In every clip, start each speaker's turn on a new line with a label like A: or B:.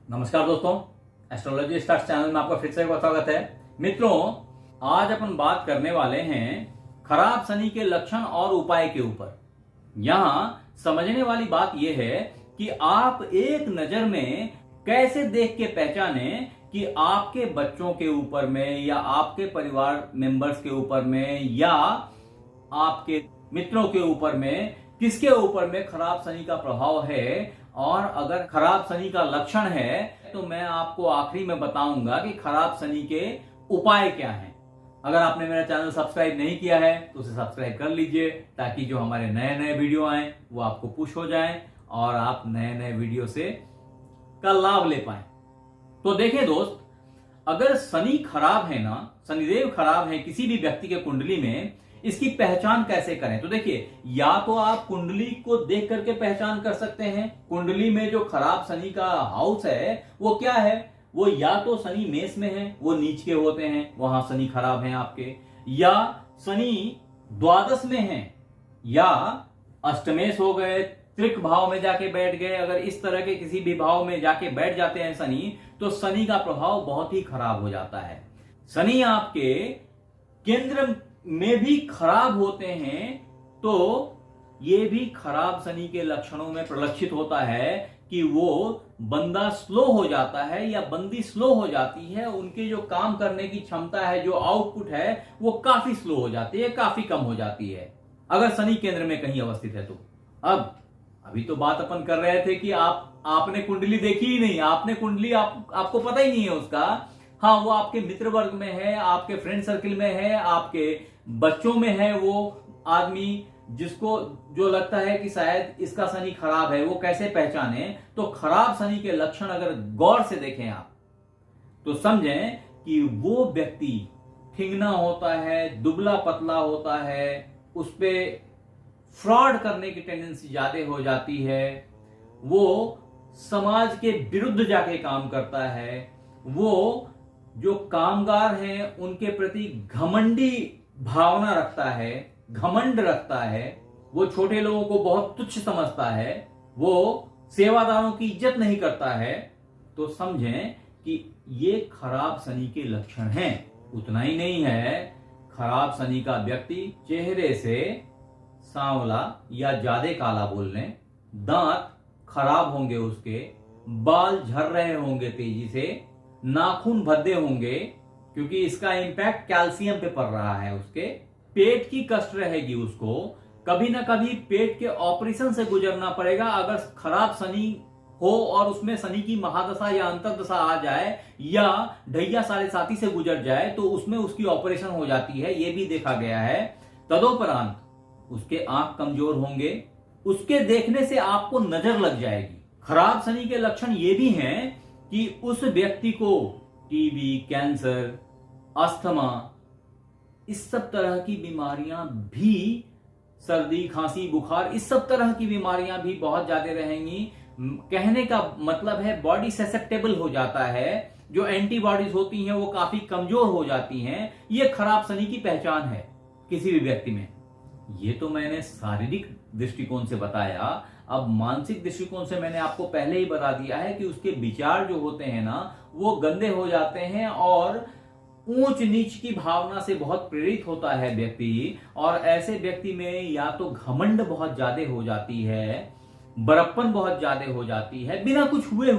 A: नमस्कार दोस्तों, astrology stars channel में आपका फिर से एक बार स्वागत है। मित्रों, आज अपन बात करने वाले हैं खराब शनि के लक्षण और उपाय के ऊपर। यहां समझने वाली बात यह है कि आप एक नजर में कैसे देख के पहचाने कि आपके बच्चों के ऊपर में या आपके परिवार मेंबर्स के ऊपर में या आपके मित्रों के ऊपर में किसके ऊपर में खराब शनि का प्रभाव है। और अगर खराब शनि का लक्षण है तो मैं आपको आखिरी में बताऊंगा कि खराब शनि के उपाय क्या हैं। अगर आपने मेरा चैनल सब्सक्राइब नहीं किया है तो उसे सब्सक्राइब कर लीजिए, ताकि जो हमारे नए नए वीडियो आए वो आपको पुश हो जाएं और आप नए नए वीडियो से का लाभ ले पाएं। तो देखिए दोस्त, अगर शनि खराब है ना, शनिदेव खराब है किसी भी व्यक्ति के कुंडली में, इसकी पहचान कैसे करें? तो देखिए, या तो आप कुंडली को देख करके पहचान कर सकते हैं। कुंडली में जो खराब शनि का हाउस है वो क्या है, वो या तो शनि मेष में है, वो नीच के होते हैं, वहां शनि खराब है आपके, या शनि द्वादश में है, या अष्टमेश हो गए, त्रिक भाव में जाके बैठ गए। अगर इस तरह के किसी भी भाव में जाके बैठ जाते हैं शनि, तो शनि का प्रभाव बहुत ही खराब हो जाता है। शनि आपके केंद्र में भी खराब होते हैं तो ये भी खराब शनि के लक्षणों में प्रलक्षित होता है कि वो बंदा स्लो हो जाता है या बंदी स्लो हो जाती है। उनके जो काम करने की क्षमता है, जो आउटपुट है, वो काफी स्लो हो जाती है, काफी कम हो जाती है, अगर शनि केंद्र में कहीं अवस्थित है तो। अभी तो बात अपन कर रहे थे कि आपने कुंडली देखी ही नहीं, आपने कुंडली आपको पता ही नहीं है उसका। हाँ, वो आपके मित्र वर्ग में है, आपके फ्रेंड सर्किल में है, आपके बच्चों में है, वो आदमी जिसको जो लगता है कि शायद इसका शनि खराब है। वो कैसे पहचाने? तो खराब शनि के लक्षण अगर गौर से देखें आप तो समझें कि वो व्यक्ति ठिंगना होता है, दुबला पतला होता है, उस पे फ्रॉड करने की टेंडेंसी ज्यादा हो जाती है, वो समाज के विरुद्ध जाके काम करता है, वो जो कामगार हैं उनके प्रति घमंडी भावना रखता है, घमंड रखता है, वो छोटे लोगों को बहुत तुच्छ समझता है, वो सेवादारों की इज्जत नहीं करता है। तो समझें कि ये खराब शनि के लक्षण हैं। उतना ही नहीं है, खराब शनि का व्यक्ति चेहरे से सांवला या ज्यादा काला बोल लें, दांत खराब होंगे उसके, बाल झड़ रहे होंगे तेजी से, नाखून भद्दे होंगे क्योंकि इसका इंपैक्ट कैल्शियम पे पड़ रहा है उसके, पेट की कष्ट रहेगी उसको, कभी ना कभी पेट के ऑपरेशन से गुजरना पड़ेगा। अगर खराब शनि हो और उसमें शनि की महादशा या अंतर्दशा आ जाए या ढैया साढ़े साथी से गुजर जाए तो उसमें उसकी ऑपरेशन हो जाती है, यह भी देखा गया है। तदोपरांत उसके आंख कमजोर होंगे, उसके देखने से आपको नजर लग जाएगी। खराब शनि के लक्षण ये भी हैं कि उस व्यक्ति को टीबी, कैंसर, अस्थमा, इस सब तरह की बीमारियां भी, सर्दी, खांसी, बुखार, इस सब तरह की बीमारियां भी बहुत ज्यादा रहेंगी। कहने का मतलब है बॉडी ससेप्टेबल हो जाता है, जो एंटीबॉडीज होती हैं वो काफी कमजोर हो जाती हैं। ये खराब शनि की पहचान है किसी भी व्यक्ति में। ये तो मैंने शारीरिक दृष्टिकोण से बताया। अब मानसिक दृष्टिकोण से मैंने आपको पहले ही बता दिया है कि उसके विचार जो होते हैं ना, वो गंदे हो जाते हैं और ऊंच नीच की भावना से बहुत प्रेरित होता है व्यक्ति। और ऐसे व्यक्ति में या तो घमंड बहुत ज्यादा हो जाती है, बड़प्पन बहुत ज्यादा हो जाती है, बिना कुछ हुए,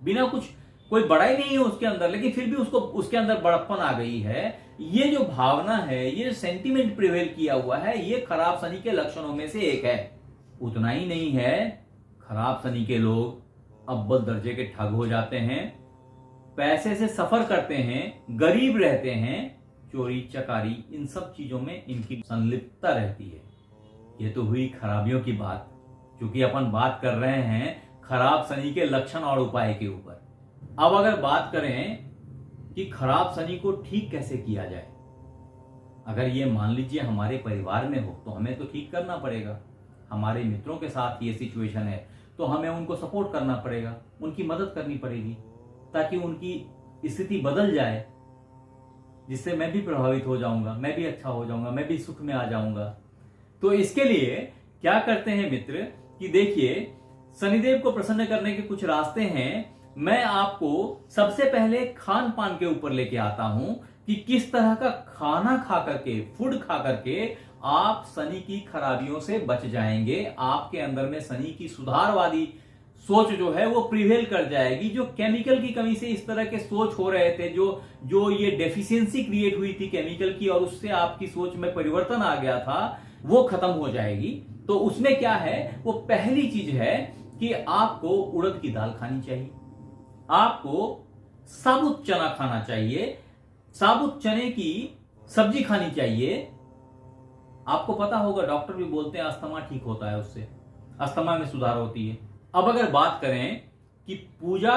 A: बिना कुछ, कोई बड़ा ही नहीं है उसके अंदर, लेकिन फिर भी उसको उसके अंदर बड़प्पन आ गई है। ये जो भावना है, ये सेंटीमेंट प्रिवेल किया हुआ है, ये खराब शनि के लक्षणों में से एक है। उतना ही नहीं है, खराब शनि के लोग अव्वल दर्जे के ठग हो जाते हैं, पैसे से सफर करते हैं, गरीब रहते हैं, चोरी चकारी, इन सब चीजों में इनकी संलिप्तता रहती है। ये तो हुई खराबियों की बात, क्योंकि अपन बात कर रहे हैं खराब शनि के लक्षण और उपाय के ऊपर। अब अगर बात करें कि खराब शनि को ठीक कैसे किया जाए, अगर ये मान लीजिए हमारे परिवार में हो तो हमें तो ठीक करना पड़ेगा। हमारे मित्रों के साथ ये सिचुएशन है तो हमें उनको सपोर्ट करना पड़ेगा, उनकी मदद करनी पड़ेगी, ताकि उनकी स्थिति बदल जाए, जिससे मैं भी प्रभावित हो जाऊंगा, मैं भी अच्छा हो जाऊंगा, मैं भी सुख में आ जाऊंगा। तो इसके लिए क्या करते हैं मित्र कि देखिए, शनिदेव को प्रसन्न करने के कुछ रास्ते हैं। मैं आपको सबसे पहले खान पान के ऊपर लेके आता हूं कि किस तरह का खाना खा करके, फूड खा करके आप शनि की खराबियों से बच जाएंगे। आपके अंदर में शनि की सुधारवादी सोच जो है वो प्रिवेल कर जाएगी। जो केमिकल की कमी से इस तरह के सोच हो रहे थे, जो ये डेफिशिएंसी क्रिएट हुई थी केमिकल की, और उससे आपकी सोच में परिवर्तन आ गया था, वो खत्म हो जाएगी। तो उसमें क्या है, वो पहली चीज है कि आपको उड़द की दाल खानी चाहिए, आपको साबुत चना खाना चाहिए, साबुत चने की सब्जी खानी चाहिए। आपको पता होगा डॉक्टर भी बोलते हैं अस्थमा ठीक होता है, उससे अस्थमा में सुधार होती है। अब अगर बात करें कि पूजा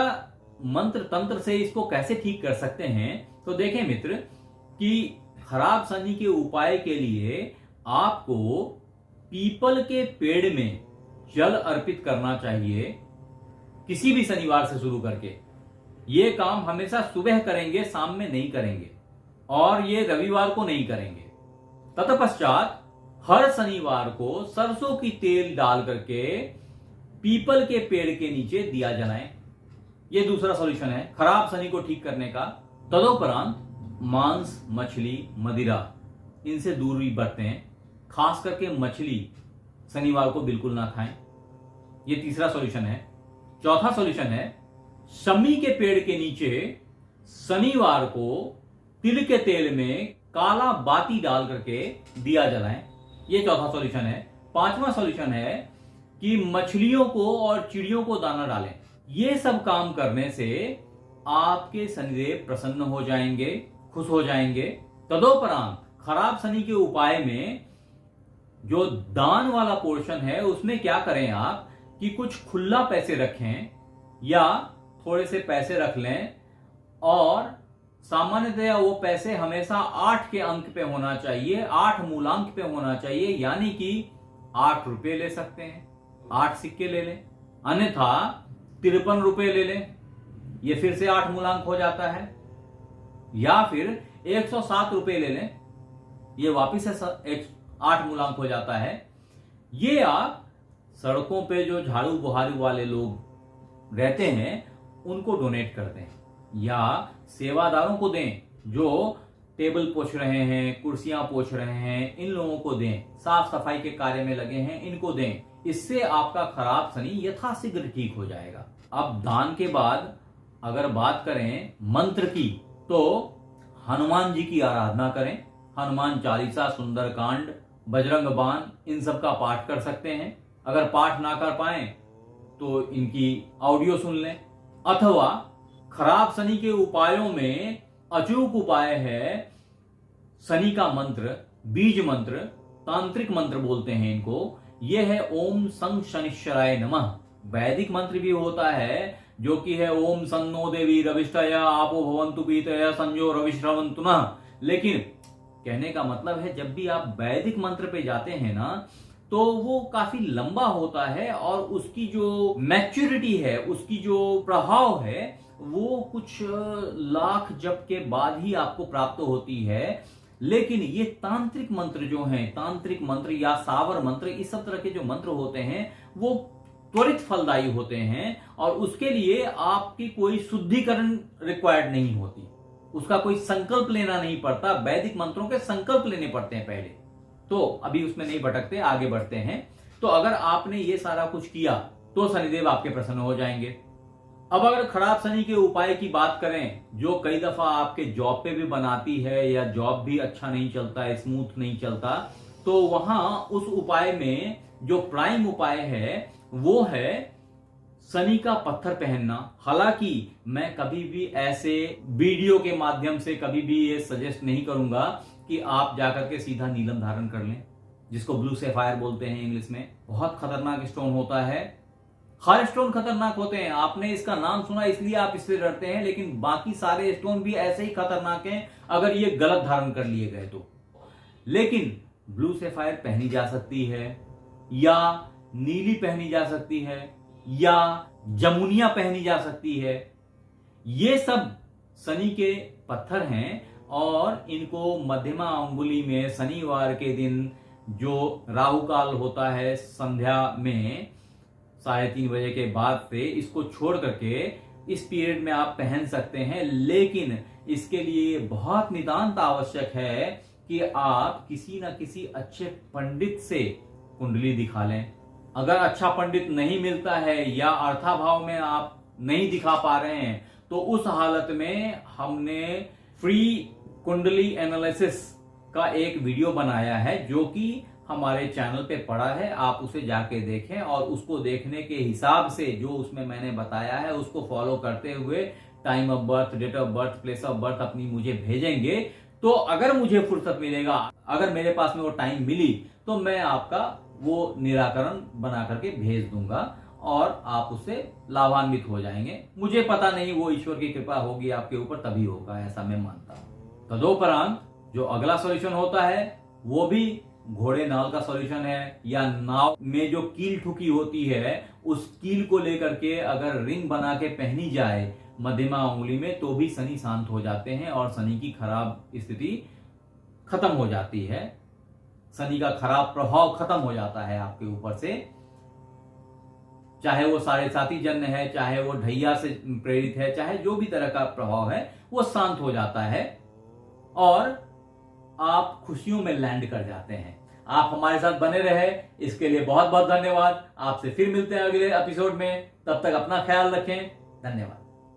A: मंत्र तंत्र से इसको कैसे ठीक कर सकते हैं, तो देखें मित्र कि खराब शनि के उपाय के लिए आपको पीपल के पेड़ में जल अर्पित करना चाहिए, किसी भी शनिवार से शुरू करके। ये काम हमेशा सुबह करेंगे, शाम में नहीं करेंगे, और ये रविवार को नहीं करेंगे। तत्पश्चात हर शनिवार को सरसों की तेल डाल करके पीपल के पेड़ के नीचे दिया जलाएं। ये दूसरा सॉल्यूशन है खराब शनि को ठीक करने का। तदोपरांत मांस, मछली, मदिरा, इनसे दूरी बरतें, खास करके मछली शनिवार को बिल्कुल ना खाएं। ये तीसरा सॉल्यूशन है। चौथा सॉल्यूशन है शमी के पेड़ के नीचे शनिवार को तिल के तेल में काला बाती डाल करके दिया जलाएं। ये चौथा सॉल्यूशन है। पांचवा सॉल्यूशन है कि मछलियों को और चिड़ियों को दाना डालें। ये सब काम करने से आपके शनिदेव प्रसन्न हो जाएंगे, खुश हो जाएंगे। तदोपरांत खराब शनि के उपाय में जो दान वाला पोर्शन है उसमें क्या करें आप कि कुछ खुला पैसे रखें या थोड़े से पैसे रख लें, और सामान्यतया वो पैसे हमेशा 8 के अंक पे होना चाहिए, 8 मूलांक पे होना चाहिए, यानी कि 8 रुपए ले सकते हैं, 8 सिक्के ले लें, अन्यथा 53 रुपए ले लें, ये फिर से 8 मूलांक हो जाता है, या फिर 107 रुपए ले लें, ये वापिस से 8 मूलांक हो जाता है। ये आप सड़कों पे जो झाड़ू बुहारू वाले लोग रहते हैं उनको डोनेट कर दें, या सेवादारों को दें जो टेबल पोंछ रहे हैं, कुर्सियां पोंछ रहे हैं, इन लोगों को दें, साफ सफाई के कार्य में लगे हैं, इनको दें। इससे आपका खराब शनि यथाशीघ्र ठीक हो जाएगा। अब दान के बाद अगर बात करें मंत्र की, तो हनुमान जी की आराधना करें। हनुमान चालीसा, सुंदरकांड, बजरंग बाण, इन सब का पाठ कर सकते हैं। अगर पाठ ना कर पाए तो इनकी ऑडियो सुन लें। अथवा खराब शनि के उपायों में अचूक उपाय है शनि का मंत्र, बीज मंत्र, तांत्रिक मंत्र बोलते हैं इनको। यह है ओम सं शनिश्चराय नमः। वैदिक मंत्र भी होता है जो कि है ओम सन्नो देवी रविष्टय आपो भवन्तु पीतय संजो रविश्रवन्तु नः। लेकिन कहने का मतलब है जब भी आप वैदिक मंत्र पे जाते हैं ना, तो वो काफी लंबा होता है और उसकी जो मैच्योरिटी है, उसकी जो प्रभाव है, वो कुछ लाख जप के बाद ही आपको प्राप्त होती है। लेकिन ये तांत्रिक मंत्र जो हैं, तांत्रिक मंत्र या सावर मंत्र, इस सब तरह के जो मंत्र होते हैं वो त्वरित फलदायी होते हैं, और उसके लिए आपकी कोई शुद्धिकरण रिक्वायर्ड नहीं होती, उसका कोई संकल्प लेना नहीं पड़ता। वैदिक मंत्रों के संकल्प लेने पड़ते हैं पहले। तो अभी उसमें नहीं भटकते, आगे बढ़ते हैं। तो अगर आपने ये सारा कुछ किया तो शनिदेव आपके प्रसन्न हो जाएंगे। अब अगर खराब शनि के उपाय की बात करें, जो कई दफा आपके जॉब पे भी बनाती है, या जॉब भी अच्छा नहीं चलता है, स्मूथ नहीं चलता, तो वहां उस उपाय में जो प्राइम उपाय है वो है शनि का पत्थर पहनना। हालांकि मैं कभी भी ऐसे वीडियो के माध्यम से कभी भी ये सजेस्ट नहीं करूंगा कि आप जाकर के सीधा नीलम धारण कर लें, जिसको ब्लू सैफायर बोलते हैं इंग्लिश में। बहुत खतरनाक स्टोन होता है। हर स्टोन खतरनाक होते हैं, आपने इसका नाम सुना इसलिए आप इससे डरते हैं, लेकिन बाकी सारे स्टोन भी ऐसे ही खतरनाक हैं अगर ये गलत धारण कर लिए गए तो। लेकिन ब्लू सैफायर पहनी जा सकती है, या नीली पहनी जा सकती है, या जमुनिया पहनी जा सकती है। ये सब शनि के पत्थर हैं, और इनको मध्यमा अंगुली में शनिवार के दिन जो राहु काल होता है संध्या में 3:30 बजे के बाद से, इसको छोड़ करके इस पीरियड में आप पहन सकते हैं, लेकिन इसके लिए बहुत नितांत आवश्यक है कि आप किसी ना किसी अच्छे पंडित से कुंडली दिखा लें। अगर अच्छा पंडित नहीं मिलता है या अर्थाभाव में आप नहीं दिखा पा रहे हैं, तो उस हालत में हमने फ्री कुंडली एनालिसिस का एक वीडियो बनाया है जो कि हमारे चैनल पे पड़ा है। आप उसे जाके देखें और उसको देखने के हिसाब से जो उसमें मैंने बताया है उसको फॉलो करते हुए time of birth, date of birth, place of birth अपनी मुझे भेजेंगे, तो अगर मुझे फुर्सत मिलेगा, अगर मेरे पास में वो टाइम मिली, तो मैं आपका वो निराकरण बना करके भेज दूंगा और आप उससे लाभान्वित हो जाएंगे। मुझे पता नहीं, वो ईश्वर की कृपा होगी आपके ऊपर तभी होगा, ऐसा मैं मानता हूं। तदोपरांत जो अगला सॉल्यूशन होता है वो भी घोड़े नाल का सॉल्यूशन है, या नाव में जो कील ठुकी होती है उस कील को लेकर के अगर रिंग बना के पहनी जाए मध्यमा उंगली में, तो भी शनि शांत हो जाते हैं और शनि की खराब स्थिति खत्म हो जाती है, शनि का खराब प्रभाव खत्म हो जाता है आपके ऊपर से। चाहे वो साढ़े साती जन्य है, चाहे वो ढैया से प्रेरित है, चाहे जो भी तरह का प्रभाव है वो शांत हो जाता है और आप खुशियों में लैंड कर जाते हैं। आप हमारे साथ बने रहे, इसके लिए बहुत बहुत धन्यवाद। आपसे फिर मिलते हैं अगले एपिसोड में, तब तक अपना ख्याल रखें। धन्यवाद।